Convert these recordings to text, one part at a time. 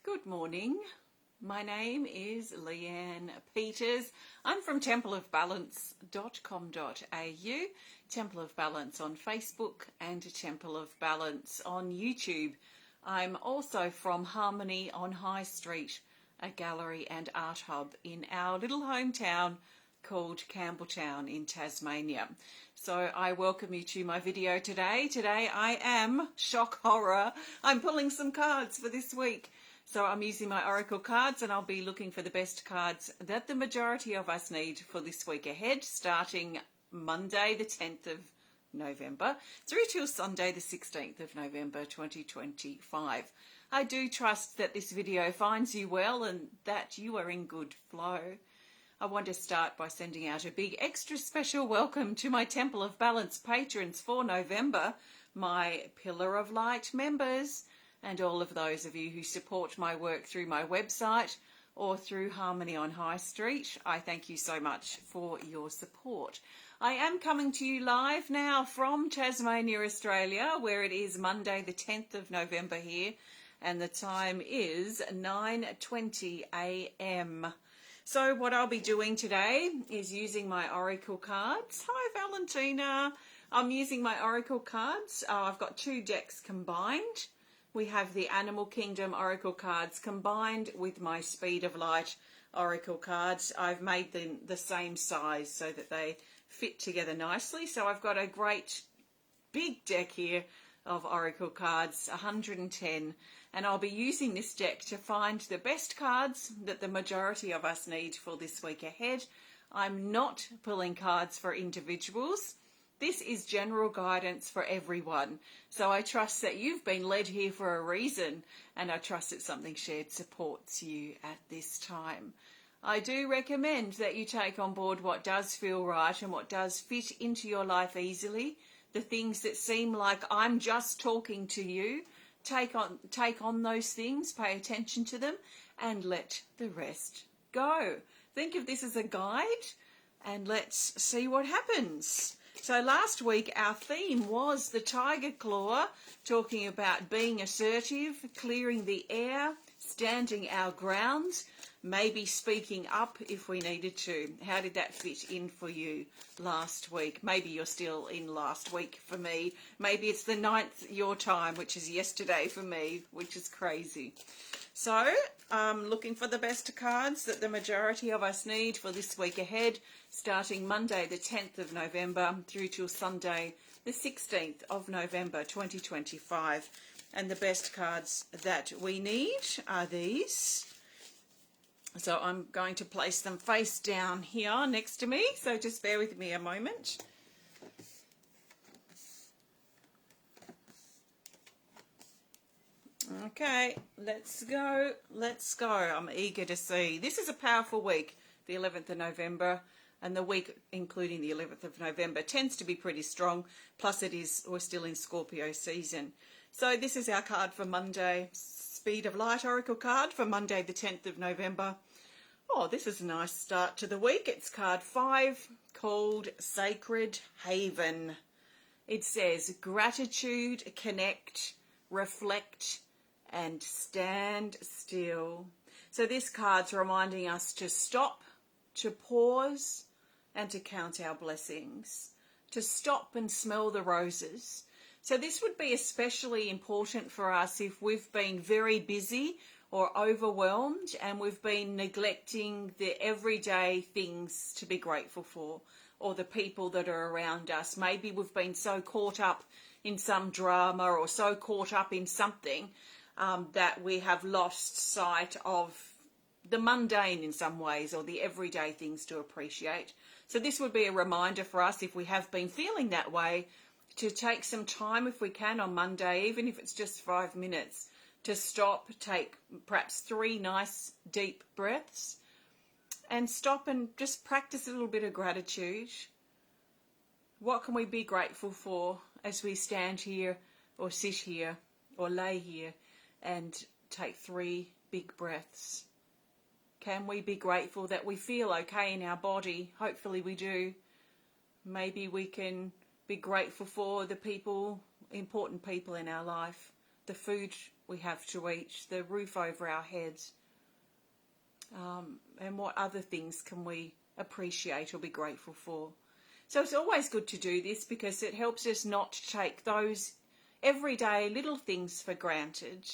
Good morning. My name is Leanne Peters. I'm from templeofbalance.com.au, Temple of Balance on Facebook and Temple of Balance on YouTube. I'm also from Harmony on High Street, a gallery and art hub in our little hometown called Campbelltown in Tasmania. So I welcome you to my video today. Today I am, shock horror, I'm pulling some cards for this week. So I'm using my Oracle cards and I'll be looking for the best cards that the majority of us need for this week ahead, starting Monday the 10th of November through till Sunday the 16th of November 2025. I do trust that this video finds you well and that you are in good flow. I want to start by sending out a big extra special welcome to my Temple of Balance patrons for November, my Pillar of Light members, and all of those of you who support my work through my website or through Harmony on High Street. I thank you so much for your support. I am coming to you live now from Tasmania, Australia, where it is Monday the 10th of November here, and the time is 9:20 a.m. So what I'll be doing today is using my Oracle cards. Hi, Valentina. I'm using my Oracle cards. I've got two decks combined. We have the Animal Kingdom Oracle cards combined with my Speed of Light Oracle cards. I've made them the same size so that they fit together nicely. So I've got a great big deck here of Oracle cards, 110. And I'll be using this deck to find the best cards that the majority of us need for this week ahead. I'm not pulling cards for individuals. This is general guidance for everyone. So I trust that you've been led here for a reason, and I trust that something shared supports you at this time. I do recommend that you take on board what does feel right and what does fit into your life easily. The things that seem like I'm just talking to you, take on those things, pay attention to them, and let the rest go. Think of this as a guide, and let's see what happens. So last week our theme was the Tiger Claw, talking about being assertive, clearing the air, standing our ground, maybe speaking up if we needed to. How did that fit in for you last week? Maybe you're still in last week for me. Maybe it's the 9th your time, which is yesterday for me, which is crazy. So looking for the best cards that the majority of us need for this week ahead, starting Monday the 10th of November through till Sunday the 16th of November 2025. And the best cards that we need are these. So I'm going to place them face down here next to me, so just bear with me a moment. Okay, let's go. I'm eager to see. This is a powerful week, the 11th of November, and the week including the 11th of November tends to be pretty strong, plus we're still in Scorpio season. So this is our card for Monday, Speed of Light Oracle card for Monday the 10th of November. Oh, this is a nice start to the week. It's card 5, called Sacred Haven. It says gratitude, connect, reflect, and stand still. So this card's reminding us to stop, to pause, and to count our blessings, to stop and smell the roses. So this would be especially important for us if we've been very busy or overwhelmed and we've been neglecting the everyday things to be grateful for, or the people that are around us. Maybe we've been so caught up in some drama or so caught up in something that we have lost sight of the mundane in some ways, or the everyday things to appreciate. So this would be a reminder for us, if we have been feeling that way, to take some time if we can on Monday, even if it's just 5 minutes, to stop, take perhaps 3 nice deep breaths, and stop and just practice a little bit of gratitude. What can we be grateful for as we stand here or sit here or lay here and take 3 big breaths? Can we be grateful that we feel okay in our body? Hopefully we do. Maybe we can be grateful for the people, important people in our life, the food we have to eat, the roof over our heads, and what other things can we appreciate or be grateful for. So it's always good to do this because it helps us not to take those everyday little things for granted.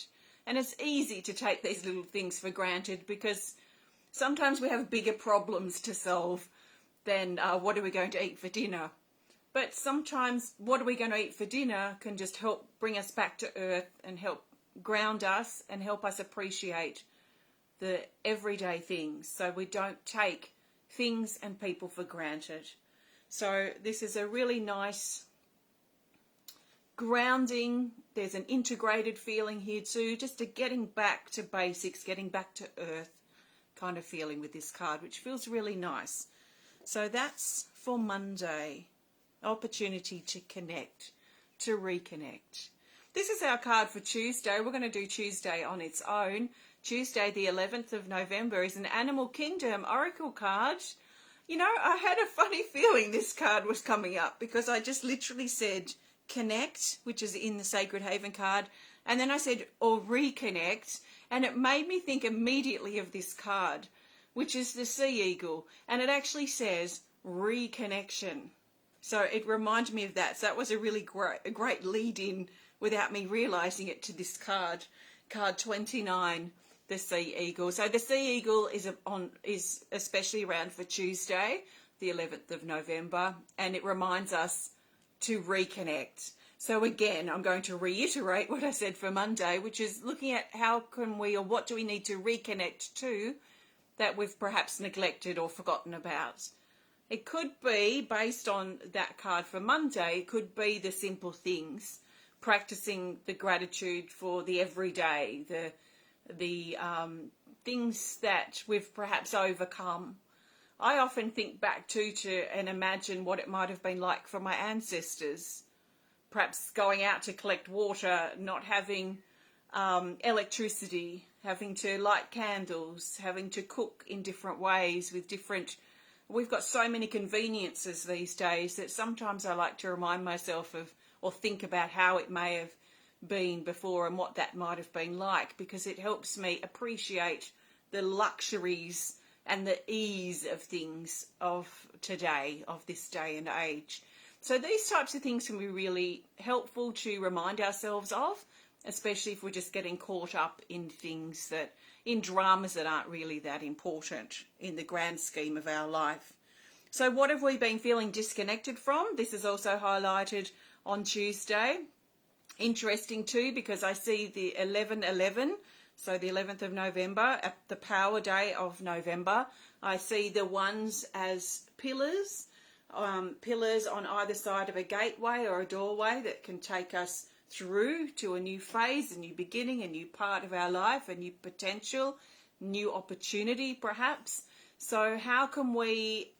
And it's easy to take these little things for granted because sometimes we have bigger problems to solve than what are we going to eat for dinner. But sometimes what are we going to eat for dinner can just help bring us back to earth and help ground us and help us appreciate the everyday things so we don't take things and people for granted. So this is a really nice grounding. There's an integrated feeling here too, just a getting back to basics, getting back to earth kind of feeling with this card, which feels really nice. So that's for Monday. Opportunity to connect, to reconnect. This is our card for Tuesday. We're going to do Tuesday on its own. Tuesday, the 11th of November, is an Animal Kingdom Oracle card. You know, I had a funny feeling this card was coming up because I just literally said connect, which is in the Sacred Haven card, and then I said or reconnect, and it made me think immediately of this card, which is the Sea Eagle, and it actually says reconnection. So it reminded me of that. So that was a really great lead-in without me realising it to this card, card 29, the Sea Eagle. So the Sea Eagle is especially around for Tuesday, the 11th of November, and it reminds us to reconnect. So again, I'm going to reiterate what I said for Monday, which is looking at how can we or what do we need to reconnect to that we've perhaps neglected or forgotten about. It could be, based on that card for Monday, it could be the simple things, practicing the gratitude for the everyday, the things that we've perhaps overcome. I often think back to and imagine what it might have been like for my ancestors, perhaps going out to collect water, not having electricity, having to light candles, having to cook in different ways with different... We've got so many conveniences these days that sometimes I like to remind myself of or think about how it may have been before and what that might have been like, because it helps me appreciate the luxuries and the ease of things of today, of this day and age. So these types of things can be really helpful to remind ourselves of, especially if we're just getting caught up in things that, in dramas that aren't really that important in the grand scheme of our life. So what have we been feeling disconnected from? This is also highlighted on Tuesday. Interesting too, because I see the 11/11, so the 11th of November, at the power day of November. I see the ones as pillars, pillars on either side of a gateway or a doorway that can take us through to a new phase, a new beginning, a new part of our life, a new potential, new opportunity perhaps. So how can we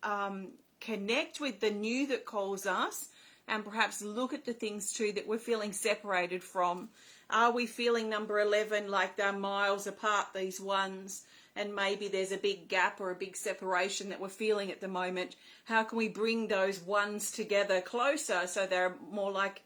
connect with the new that calls us and perhaps look at the things too that we're feeling separated from? Are we feeling number 11 like they're miles apart, these ones, and maybe there's a big gap or a big separation that we're feeling at the moment? How can we bring those ones together closer so they're more like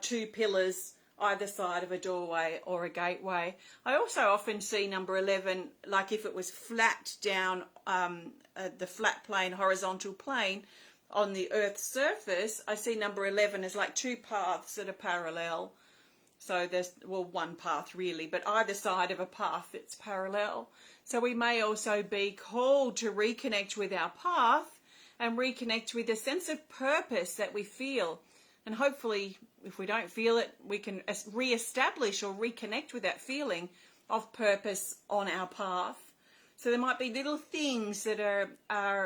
two pillars either side of a doorway or a gateway? I also often see number 11 like if it was flat down the flat plane, horizontal plane on the Earth's surface. I see number 11 as like two paths that are parallel. So there's, well, one path really, but either side of a path that's parallel. So we may also be called to reconnect with our path and reconnect with a sense of purpose that we feel. And hopefully, if we don't feel it, we can re-establish or reconnect with that feeling of purpose on our path. So there might be little things that are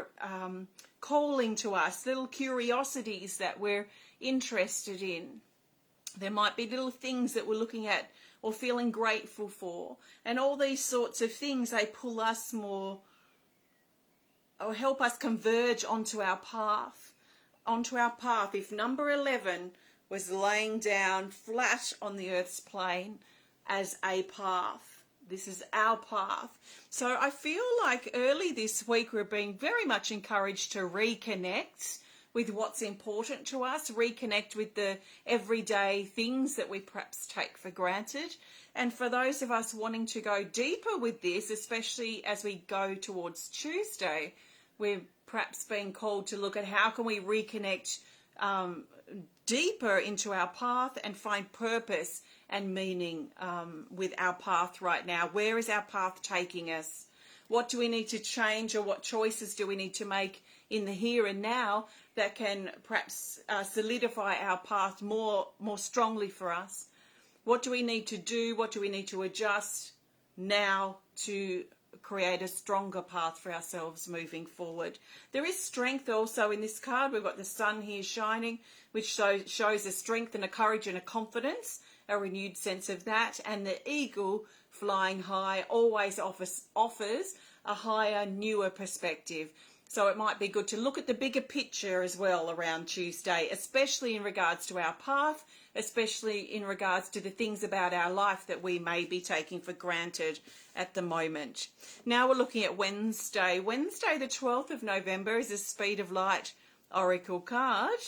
calling to us, little curiosities that we're interested in. There might be little things that we're looking at or feeling grateful for. And all these sorts of things, they pull us more or help us converge onto our path. If number 11 was laying down flat on the Earth's plane as a path, this is our path. So I feel like early this week we're being very much encouraged to reconnect with what's important to us, reconnect with the everyday things that we perhaps take for granted. And for those of us wanting to go deeper with this, especially as we go towards Tuesday, we're perhaps being called to look at how can we reconnect deeper into our path and find purpose and meaning with our path right now. Where is our path taking us? What do we need to change, or what choices do we need to make in the here and now that can perhaps solidify our path more strongly for us? What do we need to do? What do we need to adjust now to create a stronger path for ourselves moving forward? There is strength also in this card. We've got the sun here shining, which shows a strength and a courage and a confidence, a renewed sense of that. And the eagle flying high always offers a higher, newer perspective. So it might be good to look at the bigger picture as well around Tuesday, especially in regards to our path, especially in regards to the things about our life that we may be taking for granted at the moment. Now we're looking at Wednesday. Wednesday, the 12th of November, is a Speed of Light Oracle card,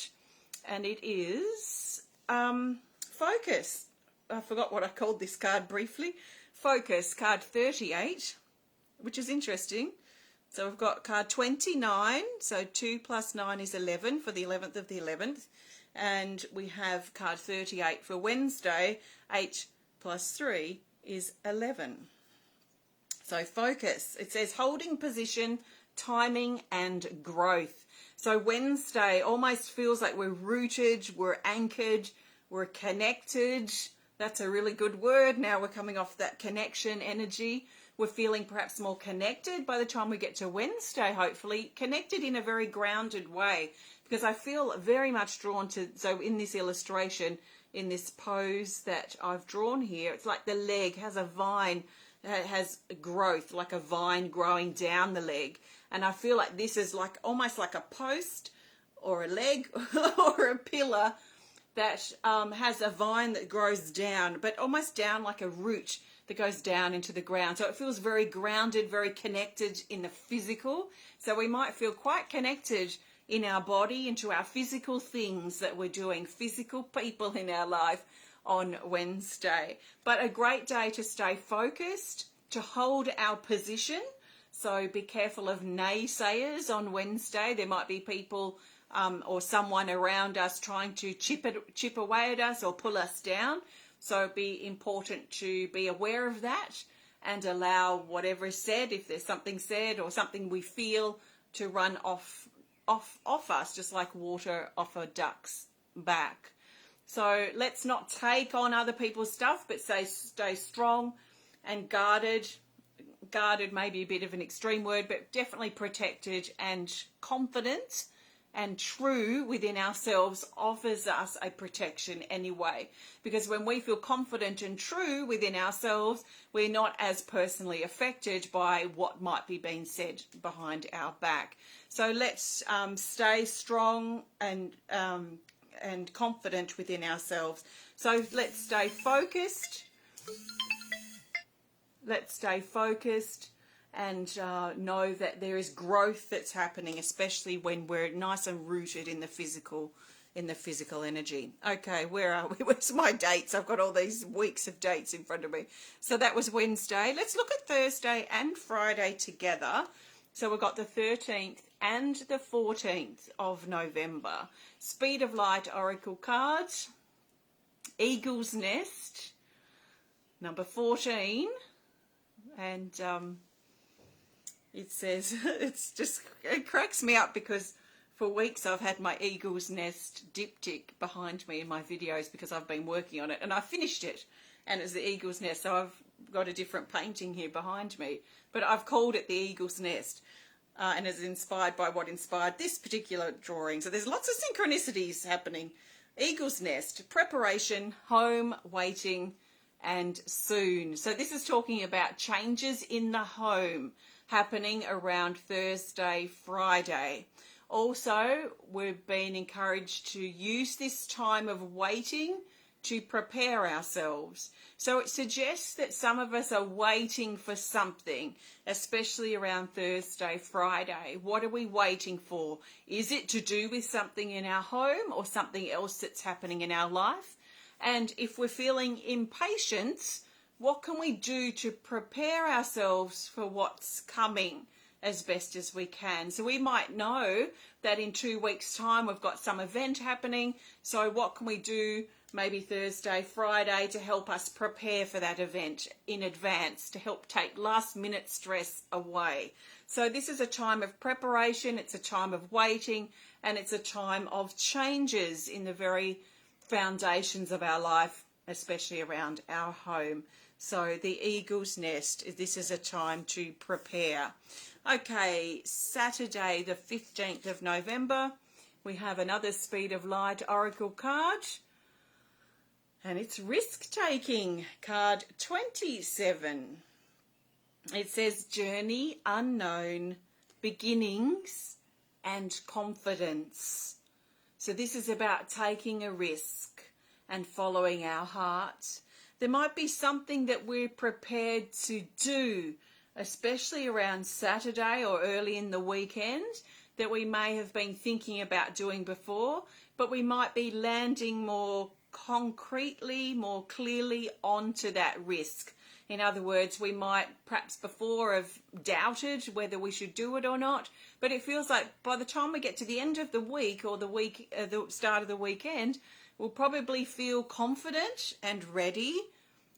and it is Focus. I forgot what I called this card briefly. Focus, card 38, which is interesting. So we've got card 29, so 2 plus 9 is 11 for the 11th of the 11th. And we have card 38 for Wednesday, 8 plus 3 is 11. So focus, it says holding position, timing and growth. So Wednesday almost feels like we're rooted, we're anchored, we're connected. That's a really good word. Now we're coming off that connection energy. We're feeling perhaps more connected by the time we get to Wednesday, hopefully, connected in a very grounded way, because I feel very much drawn to, so in this illustration, in this pose that I've drawn here, it's like the leg has a vine, has growth, like a vine growing down the leg. And I feel like this is like almost like a post or a leg or a pillar that has a vine that grows down, but almost down like a root that goes down into the ground. So it feels very grounded, very connected in the physical. So we might feel quite connected in our body, into our physical things that we're doing, physical people in our life on Wednesday. But a great day to stay focused, to hold our position. So be careful of naysayers on Wednesday. There might be people or someone around us trying to chip away at us or pull us down. So it'd be important to be aware of that and allow whatever is said, if there's something said or something we feel, to run off us, just like water off a duck's back. So let's not take on other people's stuff, but stay strong and guarded. Guarded may be a bit of an extreme word, but definitely protected and confident and true within ourselves offers us a protection anyway. Because when we feel confident and true within ourselves, we're not as personally affected by what might be being said behind our back. So let's stay strong and confident within ourselves. So let's stay focused. Let's stay focused and know that there is growth that's happening, especially when we're nice and rooted in the physical energy. Okay, where are we? Where's my dates? I've got all these weeks of dates in front of me. So that was Wednesday. Let's look at Thursday and Friday together. So we've got the 13th and the 14th of November. Speed of Light Oracle cards. Eagle's Nest, number 14. And it says, it cracks me up because for weeks I've had my Eagle's Nest diptych behind me in my videos because I've been working on it, and I finished it and it's the Eagle's Nest. So I've got a different painting here behind me, but I've called it the Eagle's Nest and it's inspired by what inspired this particular drawing. So there's lots of synchronicities happening. Eagle's Nest, preparation, home, waiting, and soon. So this is talking about changes in the home happening around Thursday, Friday. Also, we've been encouraged to use this time of waiting to prepare ourselves. So it suggests that some of us are waiting for something, especially around Thursday, Friday. What are we waiting for? Is it to do with something in our home or something else that's happening in our life? And if we're feeling impatient, what can we do to prepare ourselves for what's coming as best as we can? So we might know that in 2 weeks' time we've got some event happening. So what can we do maybe Thursday, Friday to help us prepare for that event in advance, to help take last minute stress away? So this is a time of preparation, it's a time of waiting, and it's a time of changes in the very foundations of our life, especially around our home. So the eagle's nest, this is a time to prepare. Okay, Saturday the 15th of November, we have another Speed of Light Oracle card. And it's risk-taking, card 27. It says journey, unknown, beginnings and confidence. So this is about taking a risk and following our heart. There might be something that we're prepared to do, especially around Saturday or early in the weekend, that we may have been thinking about doing before, but we might be landing more concretely, more clearly onto that risk. In other words, we might perhaps before have doubted whether we should do it or not, but it feels like by the time we get to the end of the week or the start of the weekend, we'll probably feel confident and ready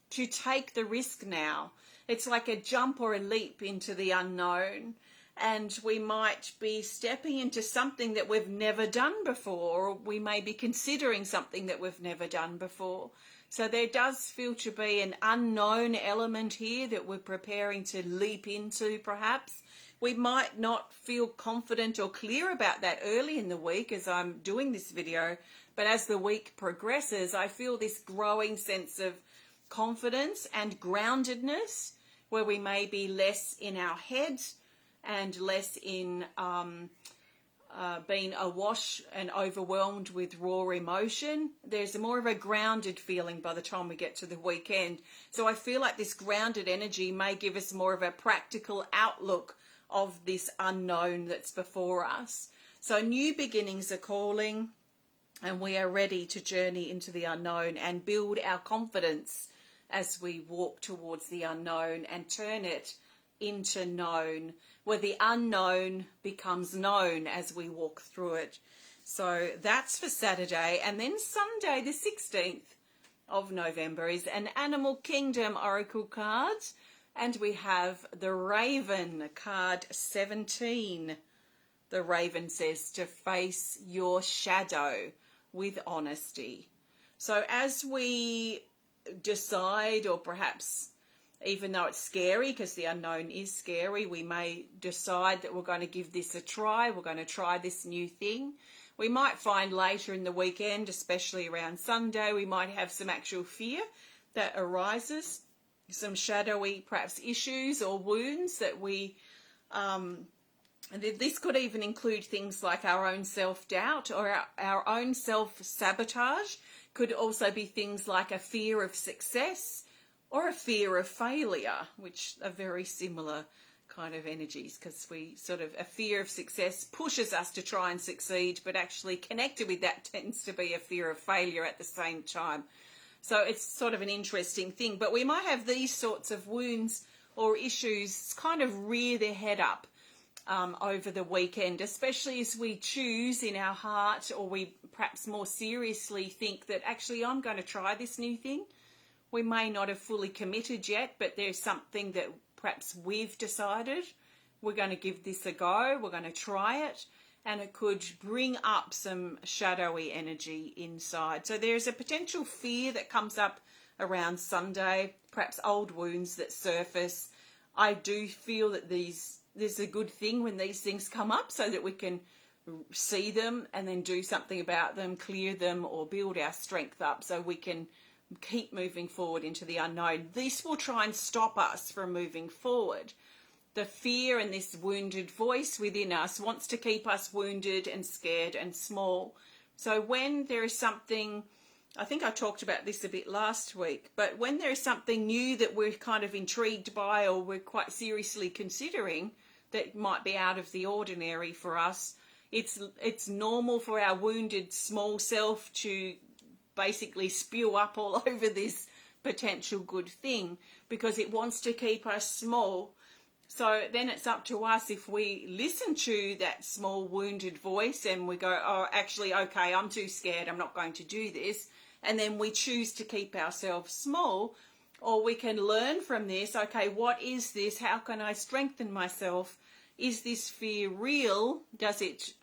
to take the risk now. It's like a jump or a leap into the unknown. And we might be stepping into something that we've never done before, or we may be considering something that we've never done before. So there does feel to be an unknown element here that we're preparing to leap into perhaps. We might not feel confident or clear about that early in the week as I'm doing this video, but as the week progresses, I feel this growing sense of confidence and groundedness, where we may be less in our heads and less in being awash and overwhelmed with raw emotion. There's more of a grounded feeling by the time we get to the weekend. So I feel like this grounded energy may give us more of a practical outlook of this unknown that's before us. So new beginnings are calling, and we are ready to journey into the unknown and build our confidence as we walk towards the unknown and turn it into known, where the unknown becomes known as we walk through it. So that's for Saturday. And then Sunday, the 16th of November, is an Animal Kingdom Oracle card. And we have the Raven, card 17. The Raven says to face your shadow with honesty. So as we decide, or perhaps even though it's scary, because the unknown is scary, we may decide that we're going to give this a try. We're going to try this new thing. We might find later in the weekend, especially around Sunday, we might have some actual fear that arises, some shadowy perhaps issues or wounds that we, this could even include things like our own self-doubt or our own self-sabotage. Could also be things like a fear of success or a fear of failure, which are very similar kind of energies, because a fear of success pushes us to try and succeed, but actually connected with that tends to be a fear of failure at the same time. So it's sort of an interesting thing, but we might have these sorts of wounds or issues kind of rear their head up over the weekend, especially as we choose in our heart, or we perhaps more seriously think that actually I'm going to try this new thing. We may not have fully committed yet, but there's something that perhaps we've decided we're going to give this a go, we're going to try it, and it could bring up some shadowy energy inside. So there's a potential fear that comes up around Sunday, perhaps old wounds that surface. I do feel that this is a good thing when these things come up, so that we can see them and then do something about them, clear them, or build our strength up so we can keep moving forward into the unknown. This will try and stop us from moving forward. The fear and this wounded voice within us wants to keep us wounded and scared and small. So when there is something I think I talked about this a bit last week, but when there is something new that we're kind of intrigued by or we're quite seriously considering that might be out of the ordinary for us, it's normal for our wounded small self to basically spew up all over this potential good thing because it wants to keep us small. So then it's up to us if we listen to that small wounded voice and we go, oh, actually, okay, I'm too scared, I'm not going to do this. And then we choose to keep ourselves small, or we can learn from this, okay, what is this? How can I strengthen myself? Is this fear real? Does it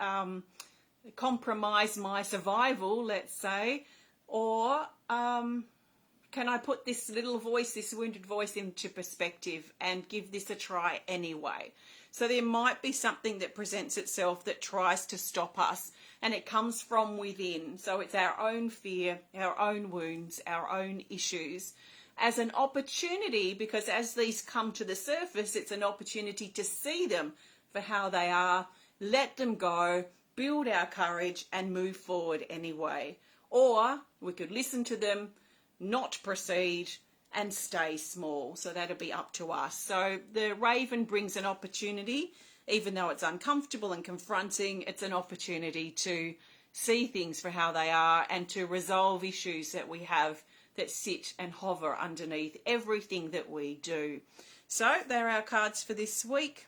compromise my survival, let's say? Or can I put this little voice, this wounded voice, into perspective and give this a try anyway? So there might be something that presents itself that tries to stop us, and it comes from within. So it's our own fear, our own wounds, our own issues, as an opportunity, because as these come to the surface, it's an opportunity to see them for how they are, let them go, build our courage and move forward anyway. Or we could listen to them, not proceed, and stay small. So that'll be up to us. So the raven brings an opportunity, even though it's uncomfortable and confronting, it's an opportunity to see things for how they are and to resolve issues that we have that sit and hover underneath everything that we do. So they're our cards for this week.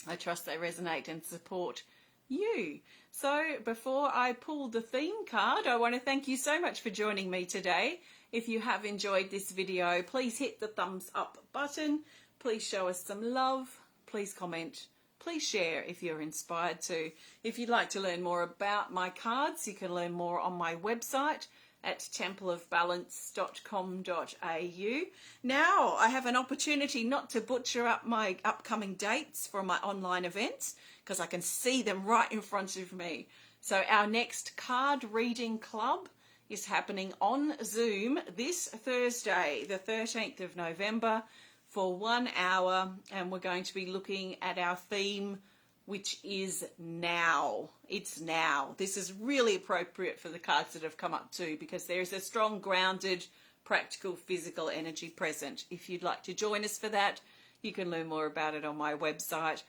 I trust they resonate and support you. So before I pull the theme card, I want to thank you so much for joining me today. If you have enjoyed this video, please hit the thumbs up button. Please show us some love. Please comment. Please share if you're inspired to. If you'd like to learn more about my cards, you can learn more on my website at templeofbalance.com.au. Now I have an opportunity not to butcher up my upcoming dates for my online events because I can see them right in front of me. So our next card reading club is happening on Zoom this Thursday, the 13th of November, for 1 hour, and we're going to be looking at our theme, which is now. It's now. This is really appropriate for the cards that have come up too, because there is a strong, grounded, practical, physical energy present. If you'd like to join us for that, you can learn more about it on my website.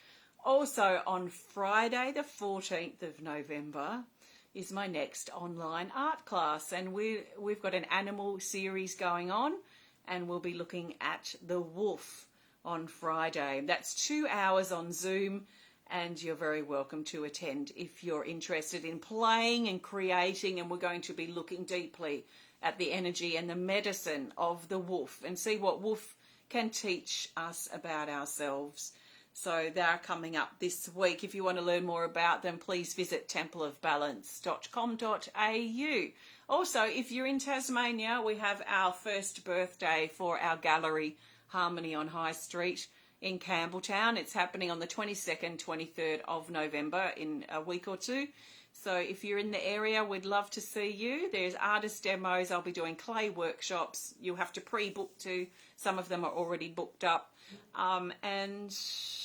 Also on Friday, the 14th of November, is my next online art class, and we've got an animal series going on, and we'll be looking at the wolf on Friday. That's 2 hours on Zoom, and you're very welcome to attend if you're interested in playing and creating, and we're going to be looking deeply at the energy and the medicine of the wolf and see what wolf can teach us about ourselves. So they're coming up this week. If you want to learn more about them, please visit templeofbalance.com.au. Also, if you're in Tasmania, we have our first birthday for our gallery, Harmony on High Street in Campbelltown. It's happening on the 22nd, 23rd of November in a week or two. So if you're in the area, we'd love to see you. There's artist demos. I'll be doing clay workshops. You'll have to pre-book too. Some of them are already booked up. And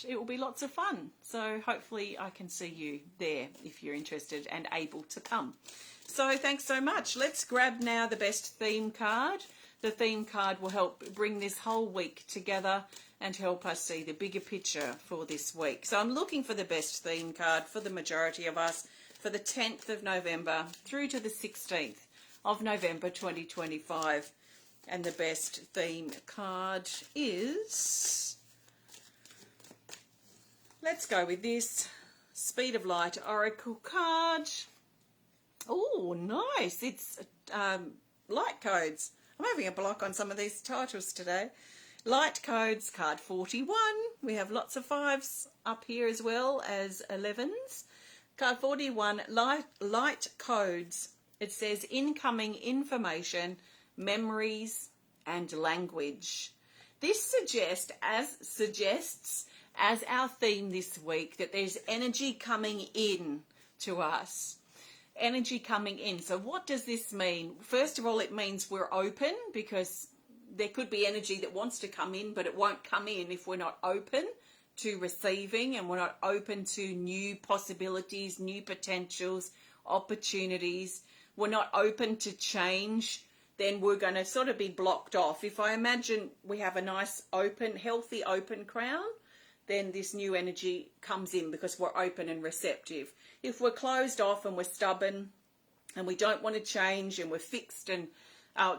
it will be lots of fun. So hopefully I can see you there if you're interested and able to come. So thanks so much. Let's grab now the best theme card. The theme card will help bring this whole week together and help us see the bigger picture for this week. So I'm looking for the best theme card for the majority of us for the 10th of November through to the 16th of November 2025. And the best theme card is, let's go with this, Speed of Light Oracle card. Oh, nice. It's light codes. I'm having a block on some of these titles today. Light codes, card 41. We have lots of 5s up here as well as 11s. Card 41, light codes. It says incoming information, memories and language. This suggests as our theme this week that there's energy coming in to us. Energy coming in. So what does this mean? First of all, it means we're open, because there could be energy that wants to come in, but it won't come in if we're not open to receiving and we're not open to new possibilities, new potentials, opportunities. we're not open to change, then we're going to sort of be blocked off. If I imagine we have a nice open, healthy open crown, then this new energy comes in because we're open and receptive. If we're closed off and we're stubborn and we don't want to change and we're fixed, and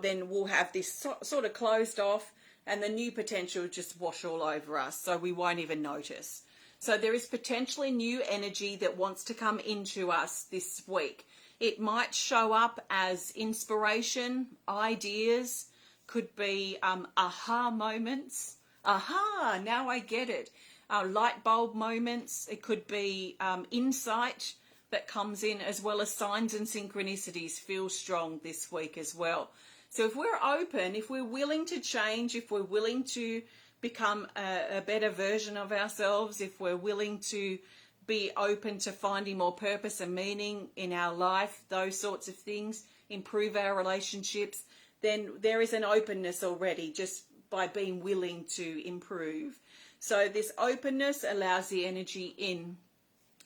then we'll have this sort of closed off, and the new potential just wash all over us, so we won't even notice. So there is potentially new energy that wants to come into us this week. It might show up as inspiration, ideas, could be aha moments. Aha, now I get it. Light bulb moments. It could be insight that comes in, as well as signs and synchronicities feel strong this week as well. So if we're open, if we're willing to change, if we're willing to become a better version of ourselves, if we're willing to be open to finding more purpose and meaning in our life, those sorts of things, improve our relationships, then there is an openness already just by being willing to improve. So this openness allows the energy in.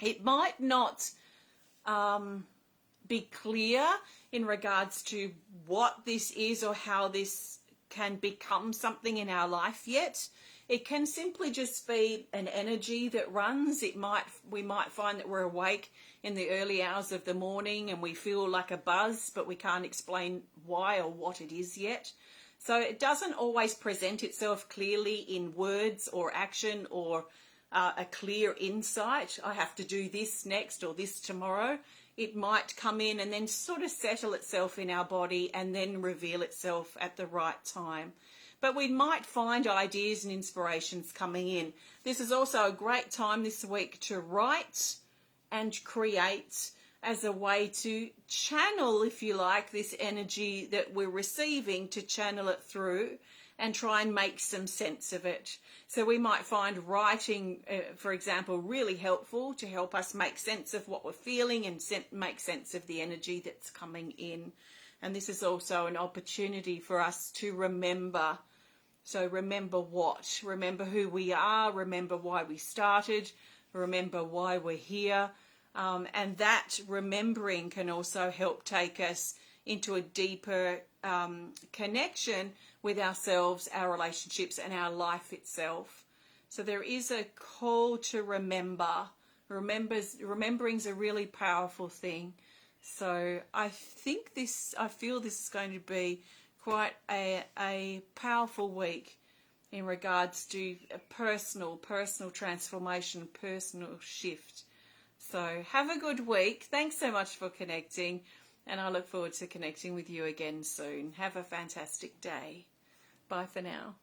It might not be clear in regards to what this is or how this can become something in our life yet. It can simply just be an energy that runs. We might find that we're awake in the early hours of the morning and we feel like a buzz, but we can't explain why or what it is yet. So it doesn't always present itself clearly in words or action or a clear insight. I have to do this next or this tomorrow. It might come in and then sort of settle itself in our body and then reveal itself at the right time. But we might find ideas and inspirations coming in. This is also a great time this week to write and create as a way to channel, if you like, this energy that we're receiving, to channel it through and try and make some sense of it. So we might find writing, for example, really helpful to help us make sense of what we're feeling and make sense of the energy that's coming in. And this is also an opportunity for us to remember. So remember what? Remember who we are, remember why we started, remember why we're here. And that remembering can also help take us into a deeper connection with ourselves, our relationships, and our life itself. So there is a call to remember. Remembering's a really powerful thing. So I feel this is going to be quite a powerful week in regards to a personal transformation, personal shift. So have a good week. Thanks so much for connecting, and I look forward to connecting with you again soon. Have a fantastic day. Bye for now.